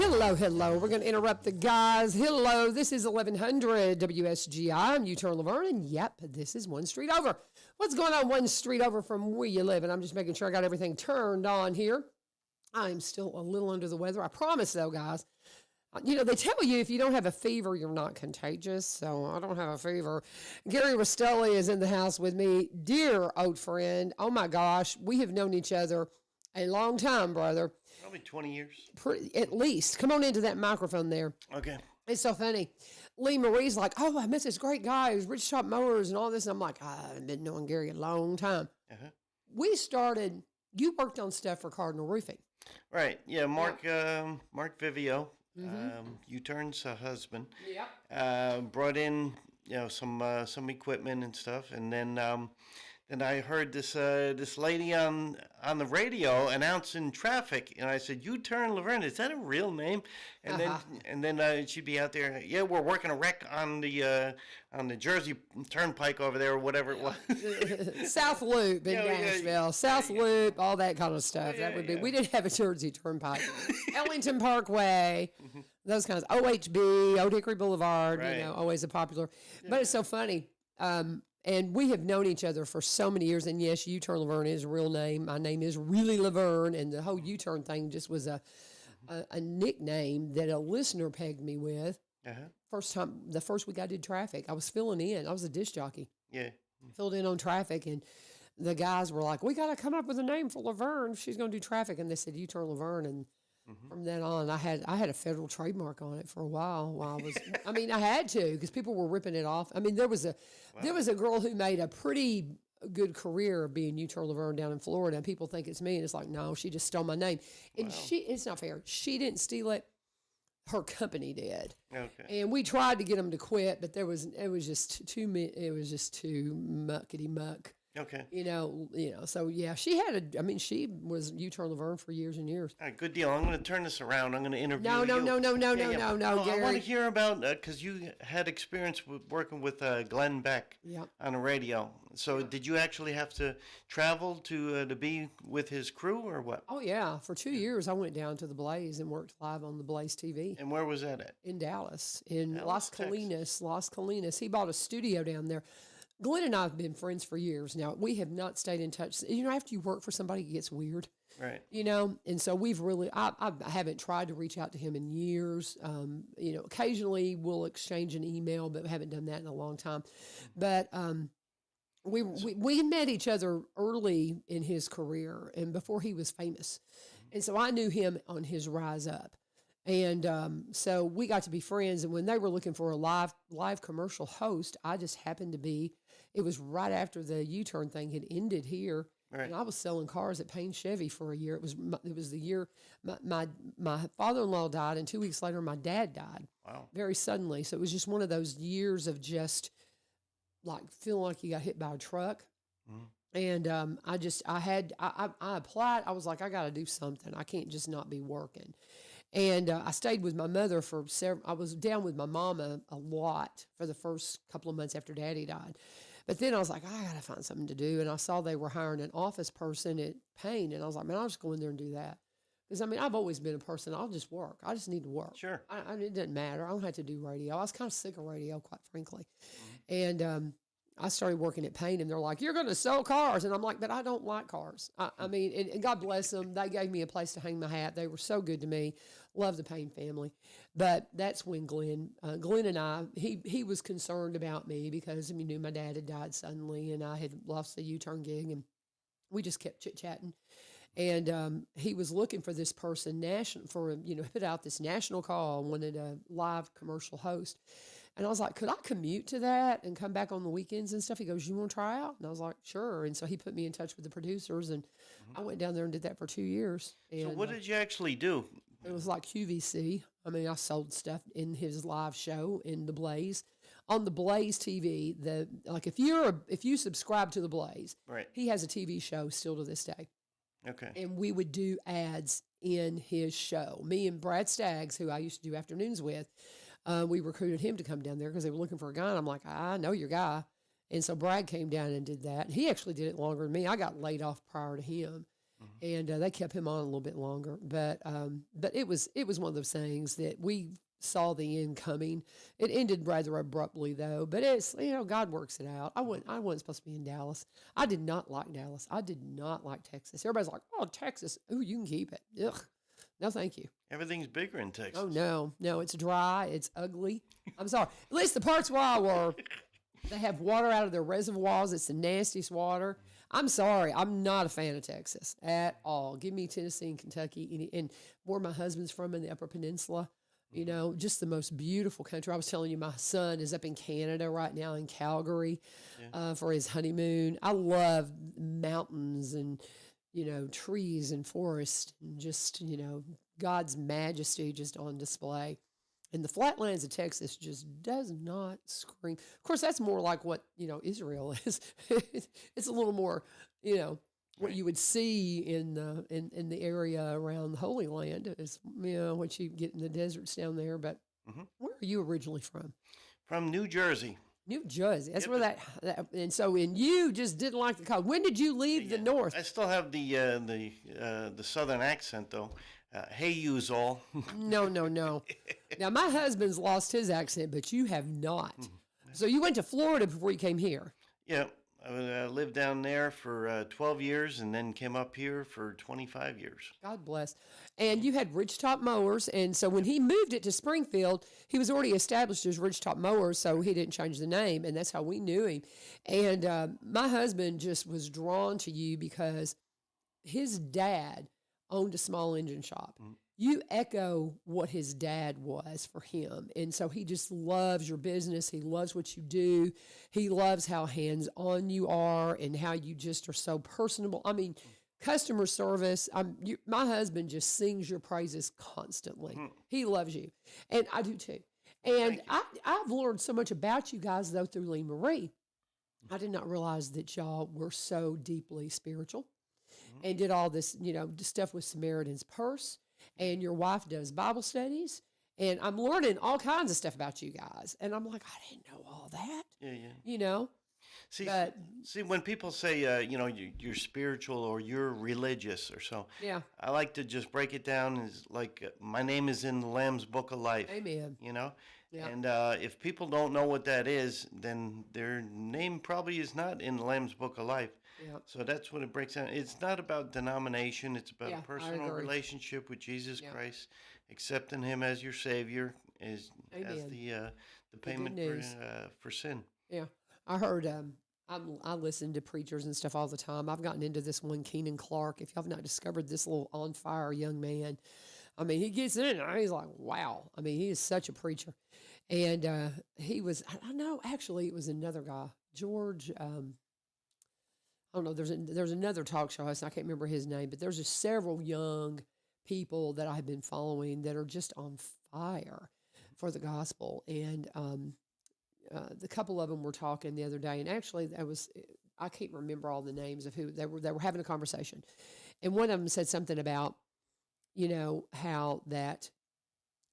Hello. We're going to interrupt the guys. Hello, this is 1100 WSGI. I'm U-Turn LaVern, and yep, this is One Street Over. What's going on one street over from where you live? And I'm just making sure I got everything turned on here. I'm still a little under the weather. I promise, though, guys. You know, they tell you if you don't have a fever, you're not contagious. So I don't have a fever. Gary Rastelli is in the house with me. Dear old friend. Oh, my gosh. We have known each other a long time, brother. Probably 20 years. At least. Come on into that microphone there. Okay. It's so funny. Lee Marie's like, oh, I met this great guy who's Ridgetop Mowers and all this. And I'm like, I've been knowing Gary a long time. We started, you worked on stuff for Cardinal Roofing. Right. Yeah, Mark Vivio, U-Turn's husband, brought in, some equipment and stuff. And then I heard this lady on the radio announcing traffic, and I said, "U-Turn LaVern, is that a real name?" And then she'd be out there. Yeah, we're working a wreck on the Jersey Turnpike over there, or whatever it was. South Loop in Nashville, South Loop, all that kind of stuff. That would be. We didn't have a Jersey Turnpike. Ellington Parkway, those kinds. OHB, Old Hickory Boulevard. Right. Always a popular. But it's so funny. And we have known each other for so many years. And yes, U-Turn LaVern is a real name. My name is really LaVern. And the whole U-Turn thing just was a nickname that a listener pegged me with. The first week I did traffic, I was filling in. I was a disc jockey. Yeah. Filled in on traffic. And the guys were like, we got to come up with a name for LaVern. She's going to do traffic. And they said, U-Turn LaVern. And from then on, I had a federal trademark on it for a while I was, I had to, because people were ripping it off. There was a girl who made a pretty good career of being U-Turn LaVern down in Florida, and people think it's me, and it's like, no, she just stole my name. And it's not fair. She didn't steal it. Her company did. Okay. And we tried to get them to quit, but it was just too muckety muck. Okay. So yeah, she was U-Turn LaVern for years and years. All right, good deal. I'm going to turn this around. I'm going to interview No, you. No, Gary. I want to hear about, because you had experience with working with Glenn Beck on the radio. So did you actually have to travel to be with his crew or what? Oh, yeah. For 2 years, I went down to the Blaze and worked live on the Blaze TV. And where was that at? In Dallas, Las Colinas. He bought a studio down there. Glenn and I have been friends for years now. We have not stayed in touch. After you work for somebody, it gets weird. Right. And so we've really, I haven't tried to reach out to him in years. Occasionally we'll exchange an email, but haven't done that in a long time. But we met each other early in his career and before he was famous. And so I knew him on his rise up. And so we got to be friends. And when they were looking for a live commercial host, I just happened to be. It was right after the U-Turn thing had ended here, and I was selling cars at Payne Chevy for a year. It was the year my father-in-law died, and 2 weeks later my dad died. Wow! Very suddenly. So it was just one of those years of just like feeling like you got hit by a truck. And I applied. I was like, I got to do something. I can't just not be working. And I stayed with my mother for I was down with my mama a lot for the first couple of months after Daddy died. But then I was like, I got to find something to do. And I saw they were hiring an office person at Payne. And I was like, man, I'll just go in there and do that. Because, I've always been a person, I'll just work. I just need to work. Sure. It doesn't matter. I don't have to do radio. I was kind of sick of radio, quite frankly. And I started working at Payne, and they're like, you're going to sell cars. And I'm like, but I don't like cars. And God bless them. They gave me a place to hang my hat. They were so good to me. Love the Payne family. But that's when Glenn and I, he was concerned about me because he knew my dad had died suddenly, and I had lost the U-Turn gig, and we just kept chit-chatting. And he was looking for this person put out this national call, wanted a live commercial host. And I was like, could I commute to that and come back on the weekends and stuff? He goes, you want to try out? And I was like, sure. And so he put me in touch with the producers, and I went down there and did that for 2 years. And, so what did you actually do? It was like QVC. I sold stuff in his live show in the Blaze. On the Blaze TV, if you subscribe to the Blaze, right, he has a TV show still to this day. Okay. And we would do ads in his show. Me and Brad Staggs, who I used to do afternoons with, we recruited him to come down there because they were looking for a guy. And I'm like, I know your guy. And so Brad came down and did that. He actually did it longer than me. I got laid off prior to him. and they kept him on a little bit longer. But it was one of those things that we saw the end coming. It ended rather abruptly though, but it's, God works it out. I wasn't supposed to be in Dallas. I did not like Dallas. I did not like Texas. Everybody's like, oh, Texas, ooh, you can keep it. Ugh. No, thank you. Everything's bigger in Texas. Oh no, it's dry, it's ugly. I'm sorry. At least the parts where I were, they have water out of their reservoirs. It's the nastiest water. I'm sorry, I'm not a fan of Texas at all. Give me Tennessee and Kentucky, and where my husband's from in the Upper Peninsula. Just the most beautiful country. I was telling you, my son is up in Canada right now in Calgary for his honeymoon. I love mountains and, trees and forests and just, God's majesty just on display. And the flatlands of Texas just does not scream. Of course, that's more like what, Israel is. It's a little more, what you would see in the area around the Holy Land is, what you get in the deserts down there. But where are you originally from? From New Jersey. New Jersey. That's where that and so you just didn't like the college. When did you leave the North? I still have the Southern accent though. Hey, yous all. No. Now my husband's lost his accent, but you have not. So you went to Florida before you came here. Yeah. I lived down there for 12 years and then came up here for 25 years. God bless. And you had Ridgetop Mowers. And so when he moved it to Springfield, he was already established as Ridgetop Mowers, so he didn't change the name. And that's how we knew him. And my husband just was drawn to you because his dad owned a small engine shop. You echo what his dad was for him. And so he just loves your business. He loves what you do. He loves how hands-on you are and how you just are so personable. I mean, customer service. My husband just sings your praises constantly. He loves you. And I do too. And I've learned so much about you guys, though, through Lee Marie. I did not realize that y'all were so deeply spiritual and did all this, stuff with Samaritan's Purse. And your wife does Bible studies, and I'm learning all kinds of stuff about you guys. And I'm like, I didn't know all that. Yeah. See, when people say, you're spiritual or you're religious or so, I like to just break it down as like, my name is in the Lamb's Book of Life. Amen. Yeah. And if people don't know what that is, then their name probably is not in the Lamb's Book of Life. Yep. So that's what it breaks down. It's not about denomination. It's about a personal relationship with Jesus Christ, accepting Him as your Savior, as the payment for sin. Yeah, I heard. I listen to preachers and stuff all the time. I've gotten into this one, Keenan Clark. If y'all have not discovered this little on fire young man, I mean, he gets in and he's like, wow. I mean, he is such a preacher. And he was, I know, actually, it was another guy, George. I don't know. There's another talk show host. I can't remember his name, but there's just several young people that I've been following that are just on fire for the gospel. And the couple of them were talking the other day, and actually I can't remember all the names of who they were having a conversation, and one of them said something about, how that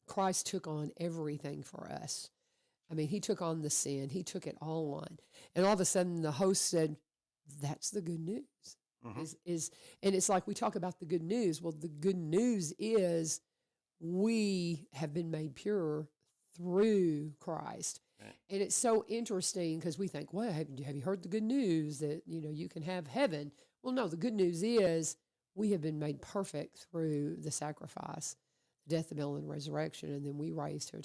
Christ took on everything for us. I mean, He took on the sin. He took it all on, and all of a sudden the host said, that's the good news. And it's like we talk about the good news. Well, the good news is we have been made pure through Christ. Right. And it's so interesting because we think, well, have you heard the good news that, you can have heaven? Well, no, the good news is we have been made perfect through the sacrifice, death, the burial, and resurrection. And then we rise to,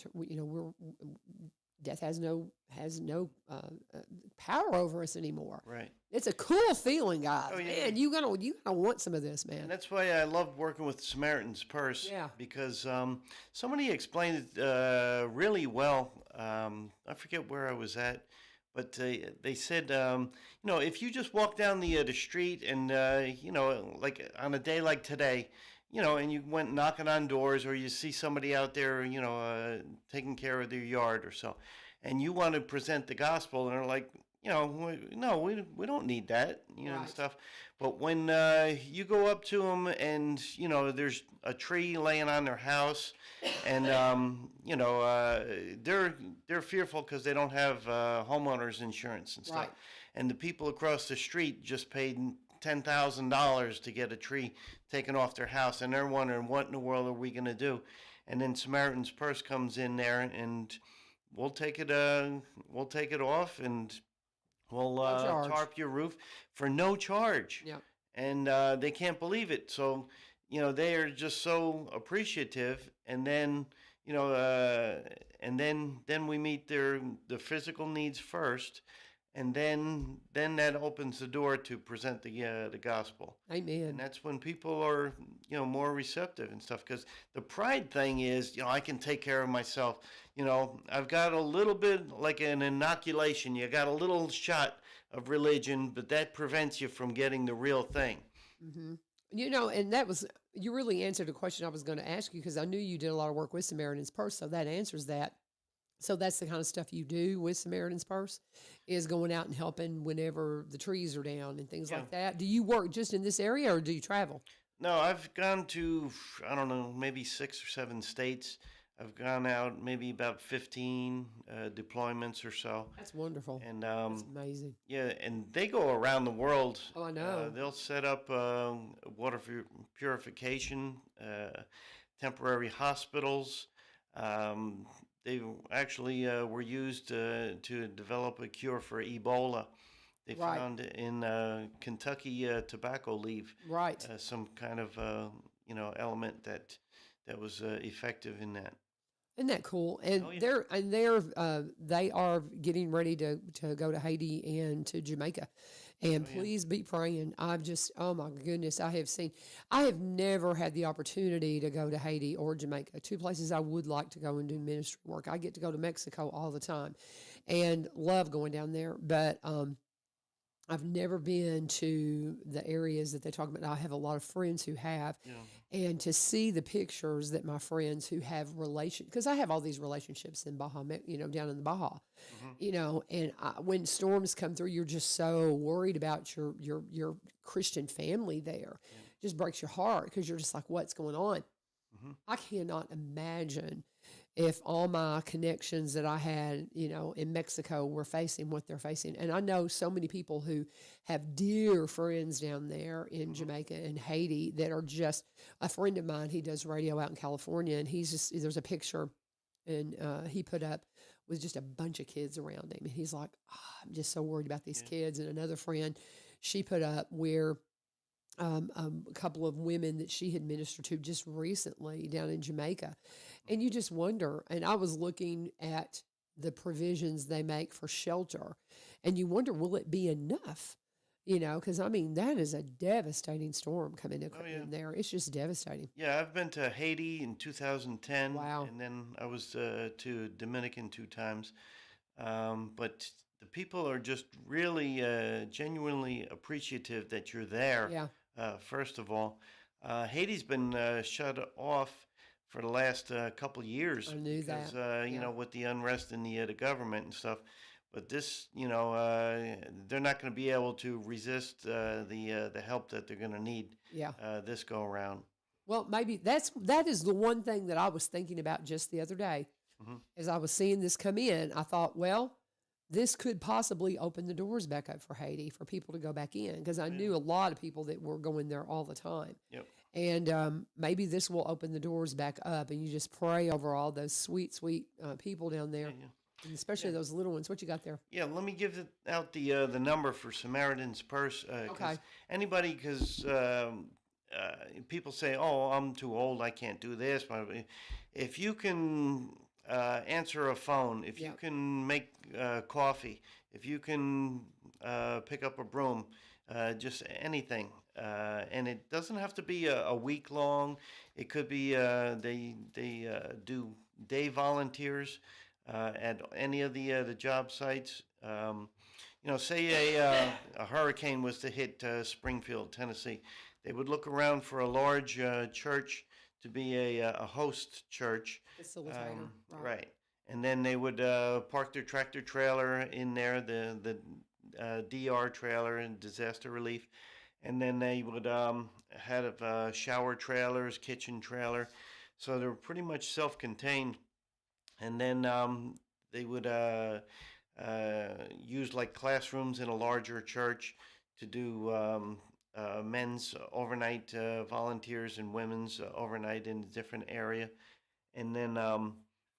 death has no power over us anymore. Right. It's a cool feeling, guys. Oh, yeah. Man, you gotta want some of this, man. And that's why I love working with Samaritan's Purse. Yeah. Because somebody explained it really well. I forget where I was at, but they said, if you just walk down the street and like on a day like today, and you went knocking on doors, or you see somebody out there, taking care of their yard or so, and you want to present the gospel, and they're like, no, we don't need that, and stuff. But when you go up to them and, there's a tree laying on their house, and, they're fearful because they don't have homeowners insurance and stuff. Right. And the people across the street just paid $10,000 to get a tree taken off their house, and they're wondering what in the world are we going to do. And then Samaritan's Purse comes in there, and we'll take it. We'll take it off, and we'll tarp your roof for no charge. Yeah. And they can't believe it. So, they are just so appreciative. And then, then we meet the physical needs first, and then that opens the door to present the gospel. Amen. And that's when people are more receptive and stuff, because the pride thing is I can take care of myself. I've got a little bit like an inoculation. You got a little shot of religion, but that prevents you from getting the real thing. Mm-hmm. And that was, you really answered a question I was going to ask you, because I knew you did a lot of work with Samaritan's Purse, so that answers that. So that's the kind of stuff you do with Samaritan's Purse, is going out and helping whenever the trees are down and things like that. Do you work just in this area, or do you travel? No, I've gone to, I don't know, maybe 6 or 7 states. I've gone out maybe about 15 deployments or so. That's wonderful. And that's amazing. Yeah, and they go around the world. Oh, I know. They'll set up water purification, temporary hospitals. They actually were used to develop a cure for Ebola. They found in Kentucky tobacco leaf, some kind of element that was effective in that. Isn't that cool? And they are getting ready to go to Haiti and to Jamaica. And please be praying. Oh my goodness, I have never had the opportunity to go to Haiti or Jamaica, 2 places I would like to go and do ministry work. I get to go to Mexico all the time and love going down there. But I've never been to the areas that they talk about. I have a lot of friends who have, and to see the pictures that my friends who have because I have all these relationships in Baja, down in the Baja, and when storms come through, you're just so worried about your Christian family there. It just breaks your heart, because you're just like, what's going on? I cannot imagine if all my connections that I had, in Mexico were facing what they're facing. And I know so many people who have dear friends down there in Jamaica and Haiti that are just, a friend of mine, he does radio out in California, and there's a picture, and he put up with just a bunch of kids around him. And he's like, I'm just so worried about these kids. And another friend, she put up where a couple of women that she had ministered to just recently down in Jamaica. And you just wonder, and I was looking at the provisions they make for shelter, and you wonder, will it be enough? Because that is a devastating storm coming in there. It's just devastating. Yeah, I've been to Haiti in 2010. Wow. And then I was to Dominican 2 times. But the people are just really genuinely appreciative that you're there. Yeah. First of all, Haiti's been shut off for the last couple of years. I knew because, that. with the unrest in the government and stuff. But this, they're not going to be able to resist the help that they're going to need. This go around. Well, maybe that is the one thing that I was thinking about just the other day, as I was seeing this come in. I thought, well, this could possibly open the doors back up for Haiti, for people to go back in, because I knew a lot of people that were going there all the time. Yep. And maybe this will open the doors back up, and you just pray over all those sweet, sweet people down there, and especially those little ones. What you got there? Yeah, let me give out the number for Samaritan's Purse. Okay. Anybody, because people say, "Oh, I'm too old, I can't do this." If you can answer a phone, if you can make coffee, if you can pick up a broom, just anything. And it doesn't have to be a week long. It could be they do day volunteers at any of the job sites. Say a hurricane was to hit Springfield, Tennessee. They would look around for a large church to be a host church. Facilitator. Right. And then they would park their tractor trailer in there, the DR trailer, and disaster relief. And then they would have shower trailers, kitchen trailer. So they were pretty much self-contained. And then they would use like classrooms in a larger church to do men's overnight volunteers and women's overnight in a different area. And then,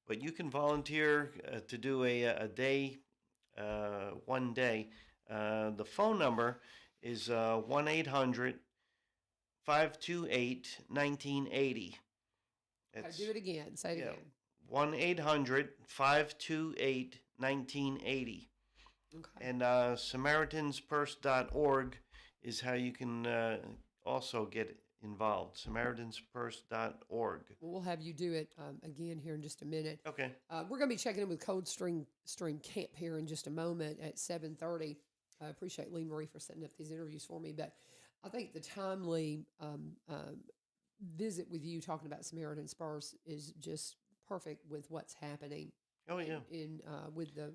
but you can volunteer to do a day, one day. The phone number is 1 800 528 1980. Okay, do it again. Say it Yeah, again. 1 800 528 1980. Okay. And SamaritansPurse.org is how you can also get involved. SamaritansPurse.org. We'll have you do it again here in just a minute. Okay. We're going to be checking in with Cold Stream Camp here in just a moment at 7:30. I appreciate Lee Marie for setting up these interviews for me, but I think the timely visit with you talking about Samaritan's Purse is just perfect with what's happening. Oh yeah. In with the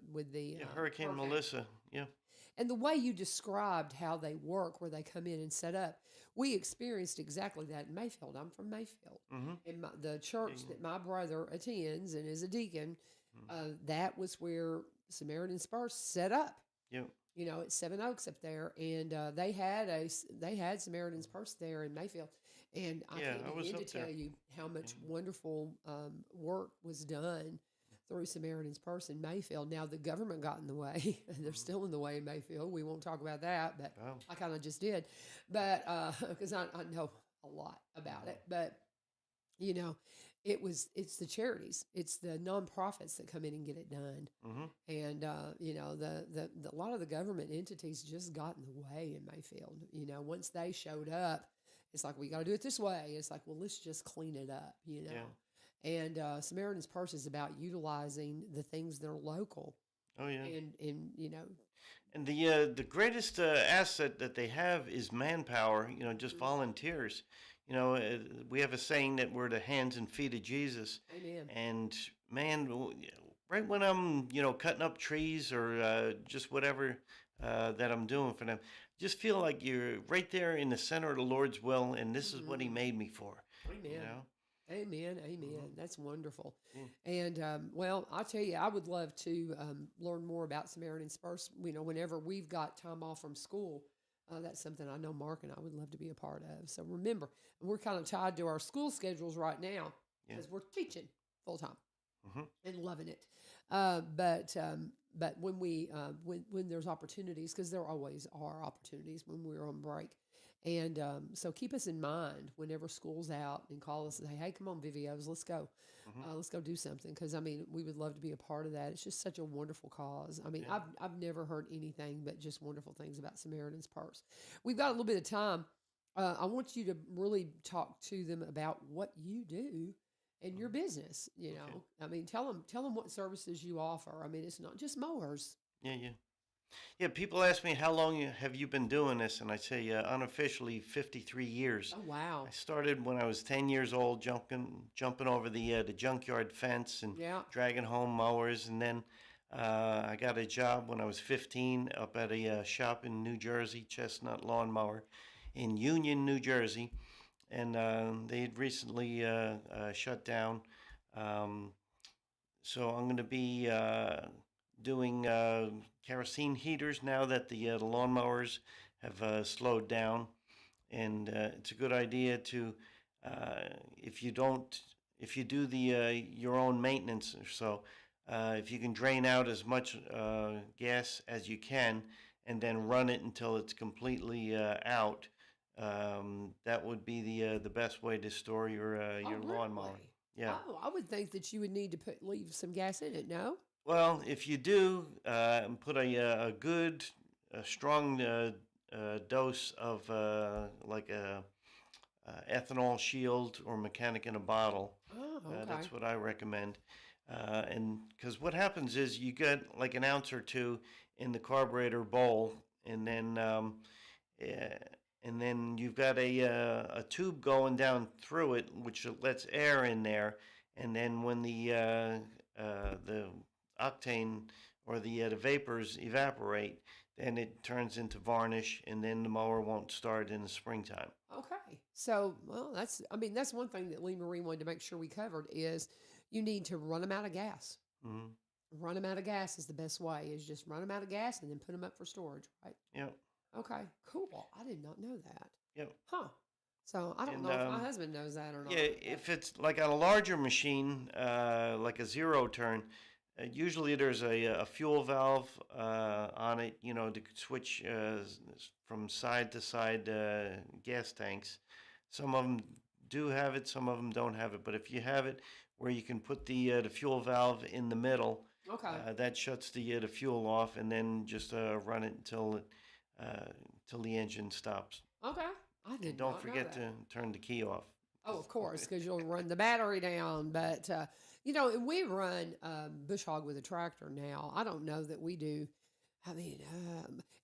Hurricane Melissa. Yeah. And the way you described how they work, where they come in and set up, we experienced exactly that in Mayfield. I'm from Mayfield. Mm-hmm. And the church that my brother attends and is a deacon, that was where Samaritan's Purse set up. Yeah. You know, at Seven Oaks up there, and they had Samaritan's Purse there in Mayfield, and I can't begin to tell you how much wonderful work was done through Samaritan's Purse in Mayfield. Now the government got in the way; they're still in the way in Mayfield. We won't talk about that, but I kind of just did, but because I know a lot about it, but you know, it's the charities, it's the nonprofits that come in and get it done. Mm-hmm. And, you know, a lot of the government entities just got in the way in Mayfield. You know, once they showed up, it's like, we got to do it this way. It's like, well, let's just clean it up, you know. Yeah. And Samaritan's Purse is about utilizing the things that are local. Oh, yeah. And you know. And the greatest asset that they have is manpower, you know, just volunteers. You know, we have a saying that we're the hands and feet of Jesus. Amen. And man, right when I'm, you know, cutting up trees or just whatever that I'm doing for them, just feel like you're right there in the center of the Lord's will, and this is what He made me for. Amen. You know? Amen. Amen. That's wonderful. And, well, I'll tell you, I would love to learn more about Samaritan's Purse. You know, whenever we've got time off from school, that's something I know Mark and I would love to be a part of. So remember, we're kind of tied to our school schedules right now because we're teaching full time and loving it. But when when there's opportunities, because there always are opportunities when we're on break. And so keep us in mind whenever school's out and call us and say, hey, come on, Vivios, let's go. Let's go do something. Because, I mean, we would love to be a part of that. It's just such a wonderful cause. I mean, I've never heard anything but just wonderful things about Samaritan's Purse. We've got a little bit of time. I want you to really talk to them about what you do in your business. You know, I mean, tell them what services you offer. I mean, it's not just mowers. Yeah, people ask me, how long have you been doing this? And I say, unofficially, 53 years. Oh, wow. I started when I was 10 years old, jumping over the junkyard fence and dragging home mowers. And then I got a job when I was 15 up at a shop in New Jersey, Chestnut Lawnmower, in Union, New Jersey. And they had recently shut down. So I'm going to be doing kerosene heaters now that the lawnmowers have slowed down, and it's a good idea to if you do the your own maintenance or so, if you can drain out as much gas as you can and then run it until it's completely out, that would be the best way to store your lawnmower. Really? Yeah. Oh, I would think that you would need to leave some gas in it. No. Well, if you do, put a good, strong dose of like a ethanol shield or mechanic in a bottle. Oh, okay. That's what I recommend. And because what happens is you get like an ounce or two in the carburetor bowl, and then you've got a tube going down through it, which lets air in there, and then when the octane or the vapors evaporate, then it turns into varnish, and then the mower won't start in the springtime. Okay. So, well, that's one thing that Lee Marie wanted to make sure we covered is you need to run them out of gas. Run them out of gas is the best way, is just run them out of gas and then put them up for storage, right? Yeah. Okay, cool. I did not know that. Yep. Huh. So I don't And know if my husband knows that or not. yeah, if it's like on a larger machine, like a zero turn, usually there's a fuel valve on it, to switch from side to side gas tanks. Some of them do have it, some of them don't have it. But if you have it where you can put the fuel valve in the middle, Okay. that shuts the fuel off, and then just run it till the engine stops. Okay. I And did don't not know forget that. to turn the key off. Oh, of course, because you'll run the battery down. But, and we run bush hog with a tractor now. I don't know that we do. I mean,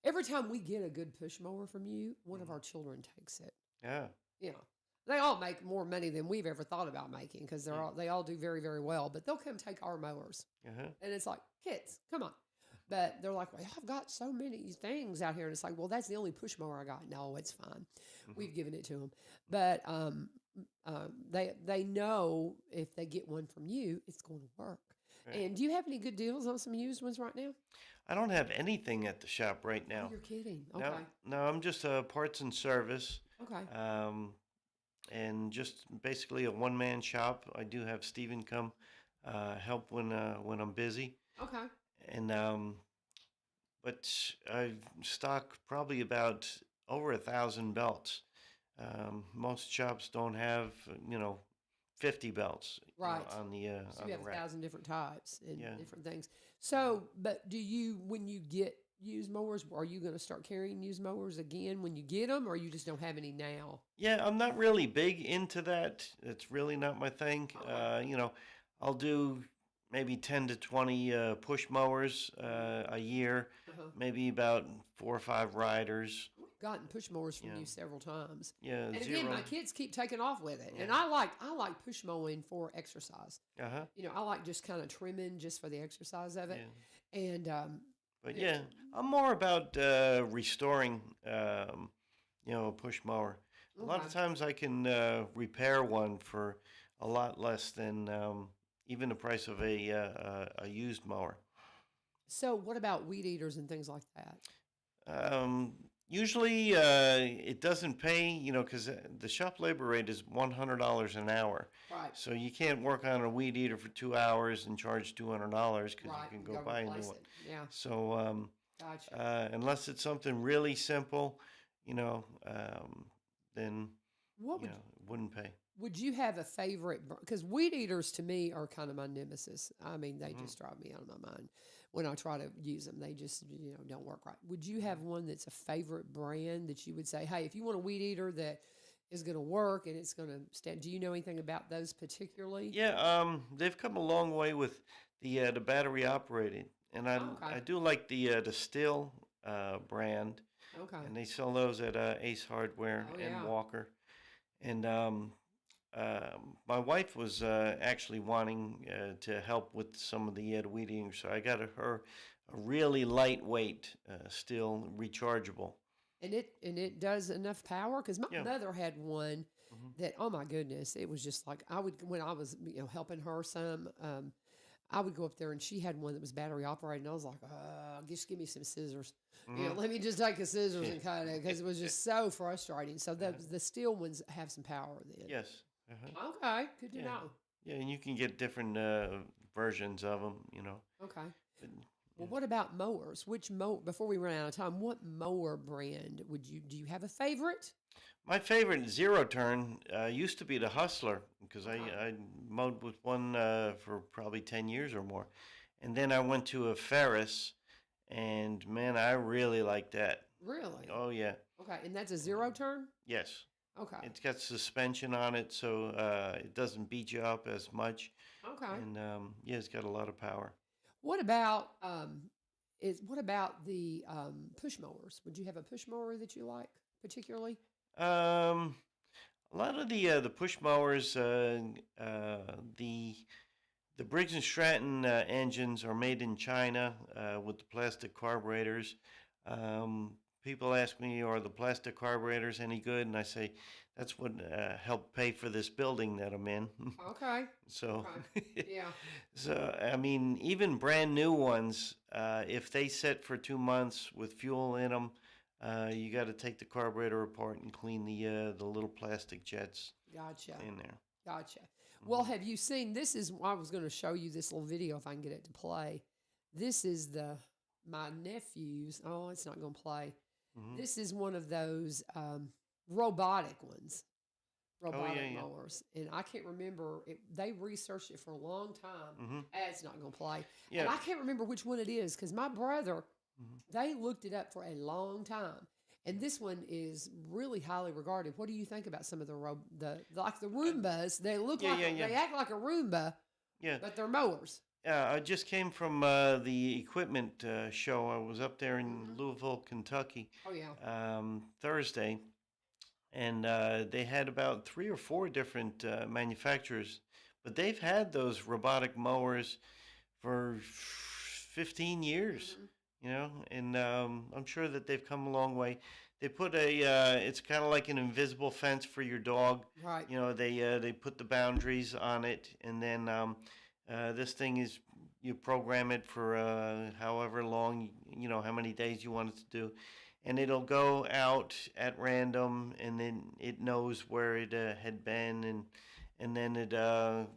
every time we get a good push mower from you, one of our children takes it. Yeah. You know, they all make more money than we've ever thought about making because they all do very, very well. But they'll come take our mowers. Uh-huh. And it's like, kids, come on. But they're like, well, I've got so many things out here. And it's like, well, that's the only push mower I got. No, it's fine. We've given it to them. But they know if they get one from you, it's going to work. Right. And do you have any good deals on some used ones right now? I don't have anything at the shop right now. Oh, you're kidding. Okay. No, I'm just a parts and service. Okay. And just basically a one-man shop. I do have Steven come help when I'm busy. Okay. And but I stock probably about over 1,000 belts. Most shops don't have 50 belts right on the so on you the have rack. 1,000 different types and different things. So, but do you, when you get used mowers, are you going to start carrying used mowers again when you get them, or you just don't have any now? Yeah, I'm not really big into that. It's really not my thing. Okay. I'll do maybe 10 to 20 push mowers a year, maybe about 4 or 5 riders. We've gotten push mowers from you several times. Yeah, and zero. again, my kids keep taking off with it, and I like push mowing for exercise. I like just kind of trimming just for the exercise of it, and but yeah, I'm more about restoring, a push mower. A lot of times I can repair one for a lot less than even the price of a used mower. So what about weed eaters and things like that? Usually it doesn't pay, because the shop labor rate is $100 an hour. Right. So you can't work on a weed eater for 2 hours and charge $200 because you can go buy a new one. Yeah. So gotcha. unless it's something really simple, then it wouldn't pay. Would you have a favorite? Because weed eaters to me are kind of my nemesis. I mean, they just drive me out of my mind when I try to use them. They just, don't work right. Would you have one that's a favorite brand that you would say, hey, if you want a weed eater that is going to work and it's going to stand, do you know anything about those particularly? Yeah, they've come a long way with the battery operated, and I do like the Stihl brand. Okay. And they sell those at Ace Hardware and Walker. And my wife was actually wanting to help with some of the weed eating, so I got her a really lightweight, Stihl rechargeable. And it does enough power, because my mother had one that, oh my goodness, it was just like when I was helping her some. I would go up there and she had one that was battery operated, and I was like, just give me some scissors. Let me just take the scissors and cut it, because it was just so frustrating. So the Stihl ones have some power then. Yes. Okay, good to know. Yeah, and you can get different versions of them, Okay. But, well, what about mowers? Before we run out of time, what mower brand do you have a favorite? My favorite zero turn used to be the Hustler, because I mowed with one for probably 10 years or more. And then I went to a Ferris, and man, I really like that. Really? Oh, yeah. Okay, and that's a zero turn? Yes. Okay. It's got suspension on it, so it doesn't beat you up as much. Okay. And it's got a lot of power. What about the push mowers? Would you have a push mower that you like particularly? A lot of the push mowers, the Briggs and Stratton engines are made in China with the plastic carburetors. People ask me, are the plastic carburetors any good? And I say, that's what helped pay for this building that I'm in. Okay. So, yeah. So, I mean, even brand new ones, if they sit for 2 months with fuel in them, You got to take the carburetor apart and clean the little plastic jets Gotcha. in there. Gotcha. Well, have you seen, this is, I was going to show you this little video if I can get it to play. This is my nephew's, oh, it's not going to play. This is one of those robotic ones, robotic mowers. And I can't remember, they researched it for a long time. It's not going to play. Yeah. And I can't remember which one it is because my brother, they looked it up for a long time. And this one is really highly regarded. What do you think about some of the like the Roombas? They look like they act like a Roomba, but they're mowers. Yeah, I just came from the equipment show. I was up there in Louisville, Kentucky. Oh yeah. Thursday, and they had about 3 or 4 different manufacturers, but they've had those robotic mowers for 15 years. You know, and I'm sure that they've come a long way. They put it's kind of like an invisible fence for your dog. Right. You know, they put the boundaries on it, and then this thing is, you program it for however long, you know, how many days you want it to do, and it'll go out at random, and then it knows where it had been, and then it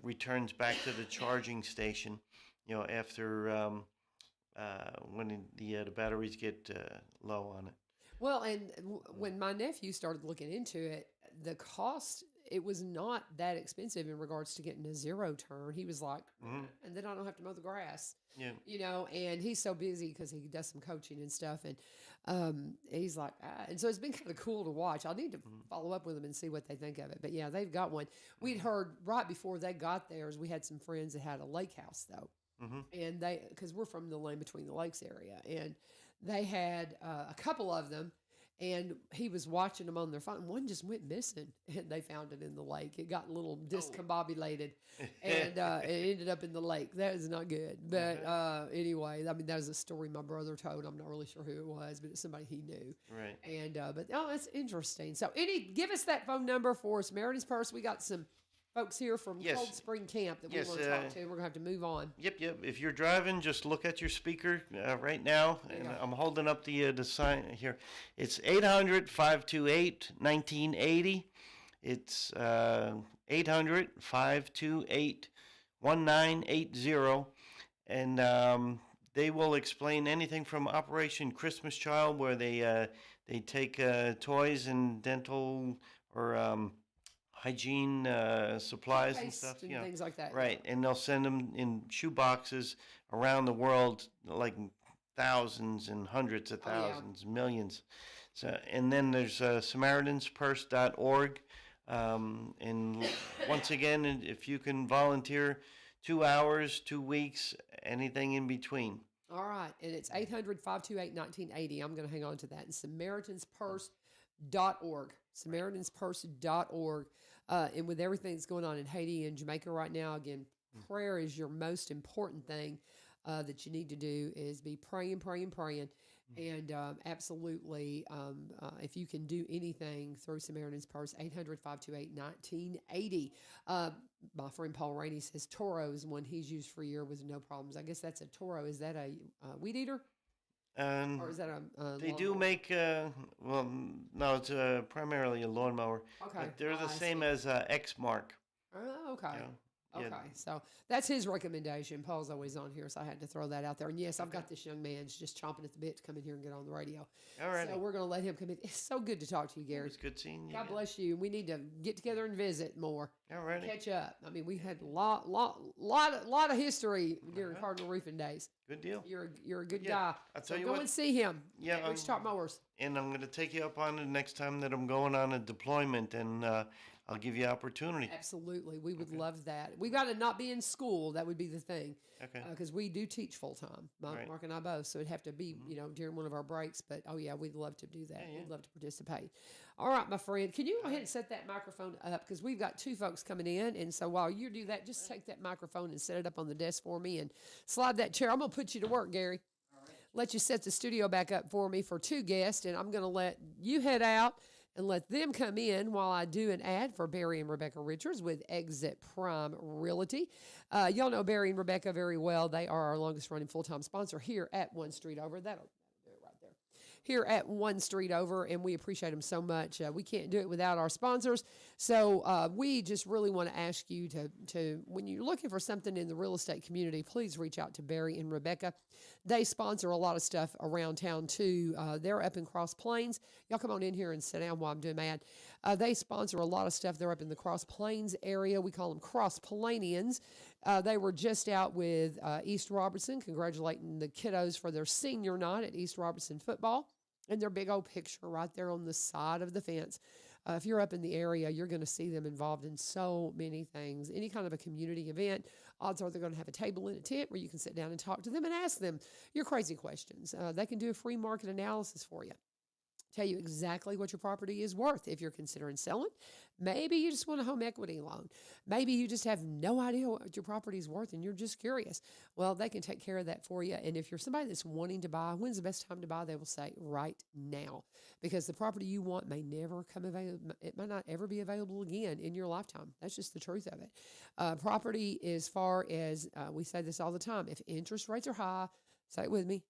returns back to the charging station, you know, after. When the batteries get low on it. Well, and when my nephew started looking into it, the cost, it was not that expensive in regards to getting a zero turn. He was like, and then I don't have to mow the grass. Yeah. You know, and he's so busy because he does some coaching and stuff. And he's like, and so it's been kind of cool to watch. I'll need to follow up with them and see what they think of it. But yeah, they've got one. We'd heard right before they got theirs, we had some friends that had a lake house though. And because we're from the Land Between the Lakes area, and they had a couple of them, and he was watching them on their phone. One just went missing, and they found it in the lake. It got a little discombobulated, and it ended up in the lake. That is not good. But anyway, I mean, that was a story my brother told. I'm not really sure who it was, but it's somebody he knew. Right. And but it's interesting. So, give us that phone number for Samaritan's Purse. We got some folks here from Cold Spring Camp that we want to talk to. We're going to have to move on. Yep. If you're driving, just look at your speaker right now. And I'm holding up the sign here. It's 800-528-1980. It's 800-528-1980. And they will explain anything from Operation Christmas Child, where they take toys and dental or hygiene supplies and stuff, and things like that. Right, and they'll send them in shoe boxes around the world, like thousands and hundreds of thousands, millions. So, and then there's SamaritansPurse.org, and once again, if you can volunteer 2 hours, 2 weeks, anything in between. All right, and it's 800-528-1980. I'm going to hang on to that. And SamaritansPurse.org. SamaritansPurse.org. And with everything that's going on in Haiti and Jamaica right now, again, prayer is your most important thing that you need to do, is be praying. And absolutely, if you can do anything through Samaritan's Purse, 800-528-1980. My friend Paul Rainey says Toro is one he's used for a year with no problems. I guess that's a Toro. Is that a weed eater? Or is that a they do make, well, no, it's primarily a lawnmower. Okay. But they're the same as X-Mark. Oh, okay. Yeah. Okay, so that's his recommendation. Paul's always on here, so I had to throw that out there. And yes, I've got this young man just chomping at the bit to come in here and get on the radio. All right. So we're going to let him come in. It's so good to talk to you, Gary. It's good seeing you. God bless you. We need to get together and visit more. All right. Catch up. I mean, we had a lot of history during Cardinal Roofing days. Good deal. You're a good guy. I'll tell so you go what. and see him. Yeah. At Ridgetop Mowers. And I'm going to take you up on it next time that I'm going on a deployment, and I'll give you opportunity. Absolutely. We would love that. We got to not be in school. That would be the thing. Okay. Because we do teach full time, Mark and I both. So it'd have to be, during one of our breaks. But, we'd love to do that. We'd love to participate. All right, my friend. Can you go ahead and set that microphone up? Because we've got 2 folks coming in. And so while you do that, just take that microphone and set it up on the desk for me and slide that chair. I'm going to put you to work, Gary. All right. Let you set the studio back up for me for 2 guests. And I'm going to let you head out and let them come in while I do an ad for Barry and Rebecca Richards with Exit Prime Realty. Y'all know Barry and Rebecca very well. They are our longest running full-time sponsor here at One Street Over. That'll do it right there. here at one street over, and we appreciate them so much. We can't do it without our sponsors. So we just really want to ask you to, when you're looking for something in the real estate community, please reach out to Barry and Rebecca. They sponsor a lot of stuff around town too. They're up in Cross Plains. Y'all come on in here and sit down while I'm doing mad. They sponsor a lot of stuff. They're up in the Cross Plains area. We call them Cross Plainians. They were just out with East Robertson, congratulating the kiddos for their senior night at East Robertson football. And their big old picture right there on the side of the fence. If you're up in the area, you're going to see them involved in so many things. Any kind of a community event, odds are they're going to have a table in a tent where you can sit down and talk to them and ask them your crazy questions. They can do a free market analysis for you. Tell you exactly what your property is worth if you're considering selling. Maybe you just want a home equity loan. Maybe you just have no idea what your property is worth and you're just curious. Well, they can take care of that for you. And if you're somebody that's wanting to buy, when's the best time to buy? They will say right now, because the property you want may never come available. It might not ever be available again in your lifetime. That's just the truth of it. Property, as far as we say this all the time, if interest rates are high, say it with me,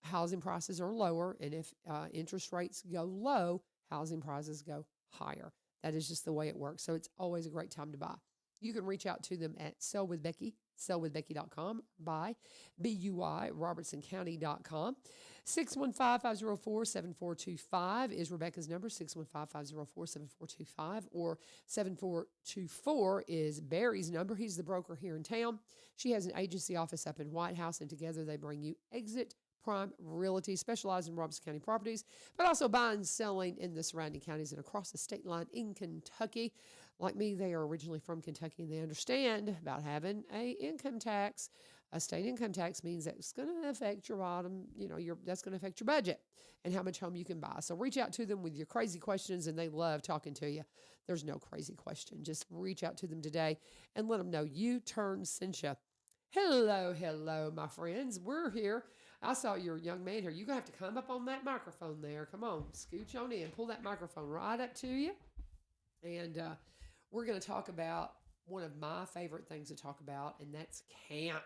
housing prices are lower, and if interest rates go low, housing prices go higher. That is just the way it works. So it's always a great time to buy. You can reach out to them at sellwithbecky.com, buy, BUI, robertsoncounty.com. 615-504-7425 is Rebecca's number, 615-504-7425, or 7424 is Barry's number. He's the broker here in town. She has an agency office up in White House, and together they bring you Exit Prime Realty, specialized in Robertson County properties, but also buying and selling in the surrounding counties and across the state line in Kentucky. Like me, they are originally from Kentucky, and they understand about having a income tax. A state income tax means that's going to affect your bottom, that's going to affect your budget and how much home you can buy. So reach out to them with your crazy questions, and they love talking to you. There's no crazy question. Just reach out to them today and let them know U-Turn sent you. Hello, my friends. We're here. I saw your young man here. You're going to have to come up on that microphone there. Come on, scooch on in. Pull that microphone right up to you. And we're going to talk about one of my favorite things to talk about, and that's camp.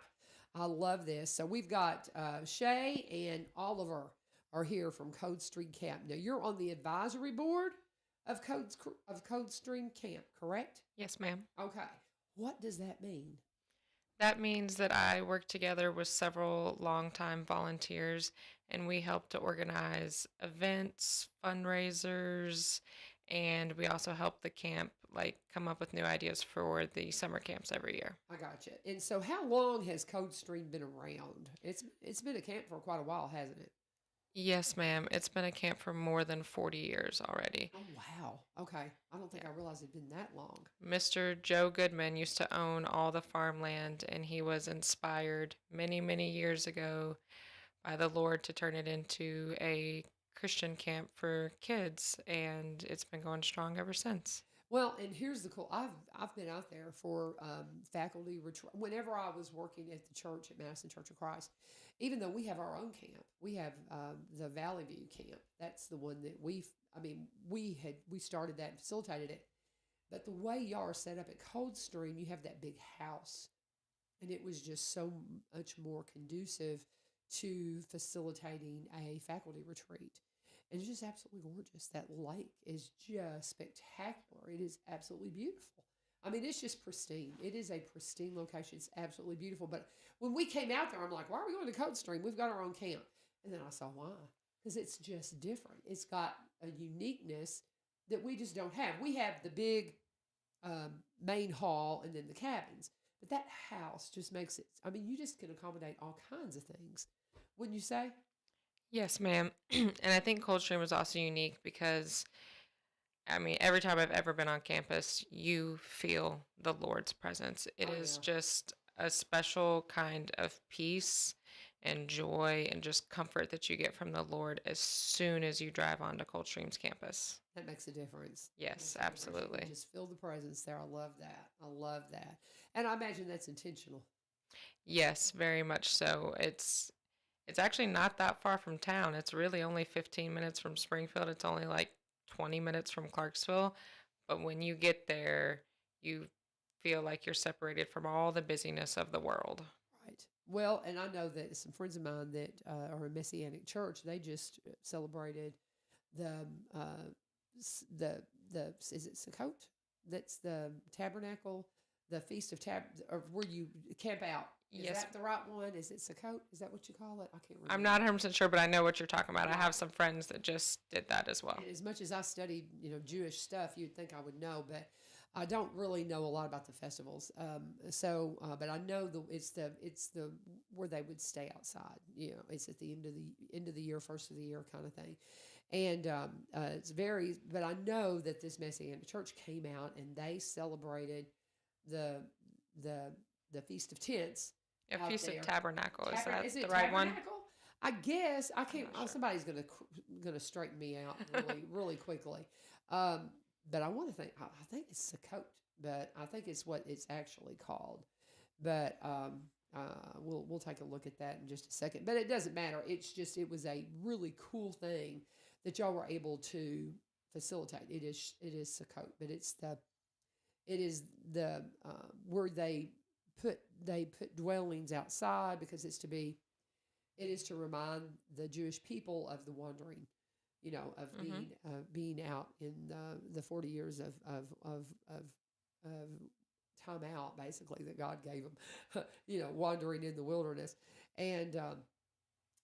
I love this. So we've got Shay and Oliver are here from Coldstream Camp. Now, you're on the advisory board of Coldstream Camp, correct? Yes, ma'am. Okay. What does that mean? That means that I work together with several longtime volunteers, and we help to organize events, fundraisers, and we also help the camp come up with new ideas for the summer camps every year. I got you. And so how long has Coldstream been around? It's been a camp for quite a while, hasn't it? Yes, ma'am. It's been a camp for more than 40 years already. Oh, wow. Okay. I don't think I realized it'd been that long. Mr. Joe Goodman used to own all the farmland, and he was inspired many, many years ago by the Lord to turn it into a Christian camp for kids, and it's been going strong ever since. Well, and here's the cool. I've been out there for faculty retreat. Whenever I was working at the church at Madison Church of Christ, even though we have our own camp, we have the Valley View camp. That's the one that we started that and facilitated it. But the way y'all are set up at Coldstream, you have that big house, and it was just so much more conducive to facilitating a faculty retreat. And it's just absolutely gorgeous. That lake is just spectacular. It is absolutely beautiful. I mean, it's just pristine. It is a pristine location. It's absolutely beautiful. But when we came out there, I'm like, why are we going to Coldstream? We've got our own camp. And then I saw why. Because it's just different. It's got a uniqueness that we just don't have. We have the big main hall and then the cabins. But that house just makes it, you just can accommodate all kinds of things. Wouldn't you say? Yes, ma'am. And I think Coldstream was also unique because, every time I've ever been on campus, you feel the Lord's presence. It is just a special kind of peace and joy and just comfort that you get from the Lord as soon as you drive onto Coldstream's campus. That makes a difference. Yes, absolutely. You just feel the presence there. I love that. And I imagine that's intentional. Yes, very much so. It's actually not that far from town. It's really only 15 minutes from Springfield. It's only 20 minutes from Clarksville. But when you get there, you feel like you're separated from all the busyness of the world. Right. Well, and I know that some friends of mine that are a Messianic church, they just celebrated the the is it Sukkot? That's the tabernacle, the feast of where you camp out. Is Yes. that the right one? Is it Sukkot? Is that what you call it? I can't remember. I'm not 100% sure, but I know what you're talking about. I Yeah. have some friends that just did that as well. And as much as I studied, Jewish stuff, you'd think I would know, but I don't really know a lot about the festivals. But I know it's the where they would stay outside. It's at the end of the year, first of the year kind of thing, and it's very. But I know that this Messianic church came out and they celebrated the the Feast of Tents. Yeah, out Feast there. of Tabernacle. Is that Is it the right one? Tabernacle? I guess I can't. Sure. Somebody's gonna straighten me out really quickly. But I want to think. I think it's Sukkot, but I think it's what it's actually called. But we'll take a look at that in just a second. But it doesn't matter. It's just it was a really cool thing that y'all were able to facilitate. It is Sukkot, but it is the where they put dwellings outside because it is to remind the Jewish people of the wandering, of being out in the 40 years of time out, basically, that God gave them, wandering in the wilderness. And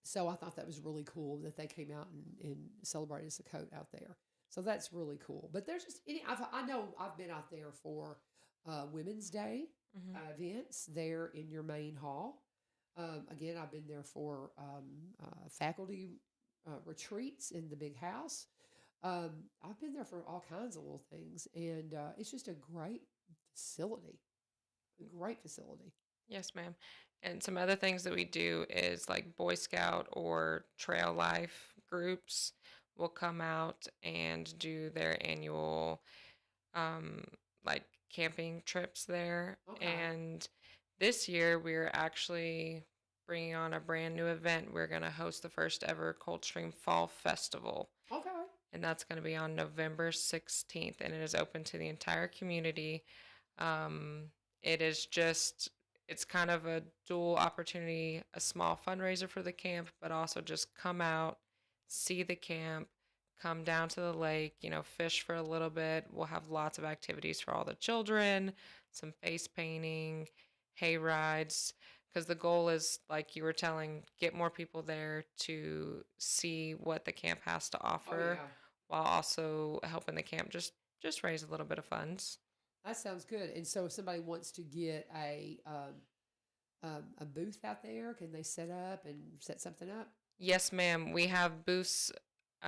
so I thought that was really cool that they came out and celebrated Sukkot out there. So that's really cool. But there's just I know I've been out there for Women's Day events there in your main hall. Again, I've been there for faculty retreats in the big house. I've been there for all kinds of little things, and it's just a great facility. A great facility. Yes, ma'am. And some other things that we do is like Boy Scout or Trail Life groups will come out and do their annual like camping trips there. Okay. And this year we're actually bringing on a brand new event. We're going to host the first ever Coldstream Fall Festival. Okay. And that's going to be on November 16th, and it is open to the entire community. It's kind of a dual opportunity, a small fundraiser for the camp, but also just come out, see the camp, come down to the lake, fish for a little bit. We'll have lots of activities for all the children, some face painting, hay rides, because the goal is, like you were telling, get more people there to see what the camp has to offer, while also helping the camp just raise a little bit of funds. That sounds good. And so if somebody wants to get a booth out there, can they set something up? Yes, ma'am. We have booths.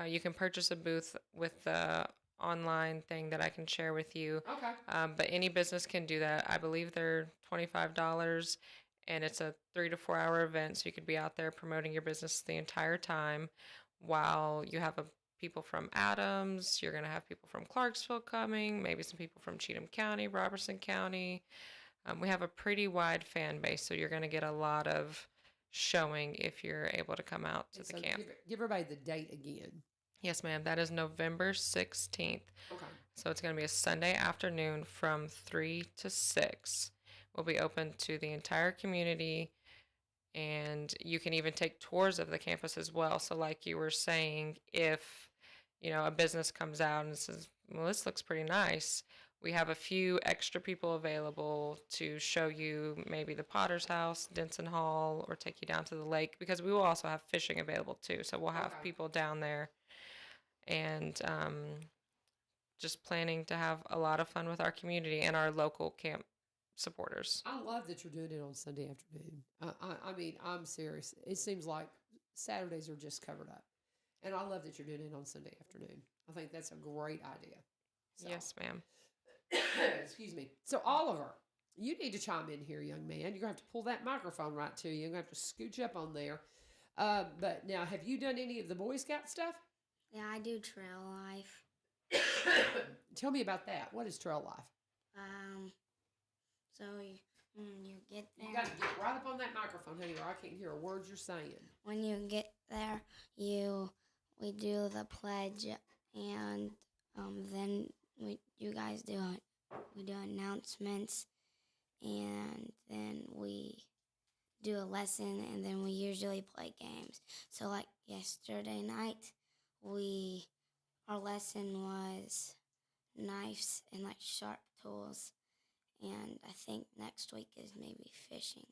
You can purchase a booth with the online thing that I can share with you. Okay. But any business can do that. I believe they're $25, and it's a 3 to 4 hour event. So you could be out there promoting your business the entire time while you have people from Adams. You're going to have people from Clarksville coming, maybe some people from Cheatham County, Robertson County. We have a pretty wide fan base, so you're going to get a lot of showing if you're able to come out to the camp. Give everybody the date again. Yes, ma'am. That is November 16th. Okay. So it's going to be a Sunday afternoon from 3 to 6. We'll be open to the entire community, and you can even take tours of the campus as well. So like you were saying, if a business comes out and says, well, this looks pretty nice, we have a few extra people available to show you maybe the Potter's House, Denson Hall, or take you down to the lake, because we will also have fishing available too. So we'll have people down there, and just planning to have a lot of fun with our community and our local camp supporters. I love that you're doing it on Sunday afternoon. I mean, I'm serious. It seems like Saturdays are just covered up. And I love that you're doing it on Sunday afternoon. I think that's a great idea. So. Yes, ma'am. Excuse me. So, Oliver, you need to chime in here, young man. You're going to have to pull that microphone right to you. You're going to have to scooch up on there. But now, have you done any of the Boy Scout stuff? Yeah, I do Trail Life. Tell me about that. What is Trail Life? So you get there. You got to get right up on that microphone, honey, or I can't hear a word you're saying. When you get there, we do the pledge, and then you guys we do announcements, and then we do a lesson, and then we usually play games. So like yesterday night, our lesson was knives and like sharp tools, and I think next week is maybe fishing.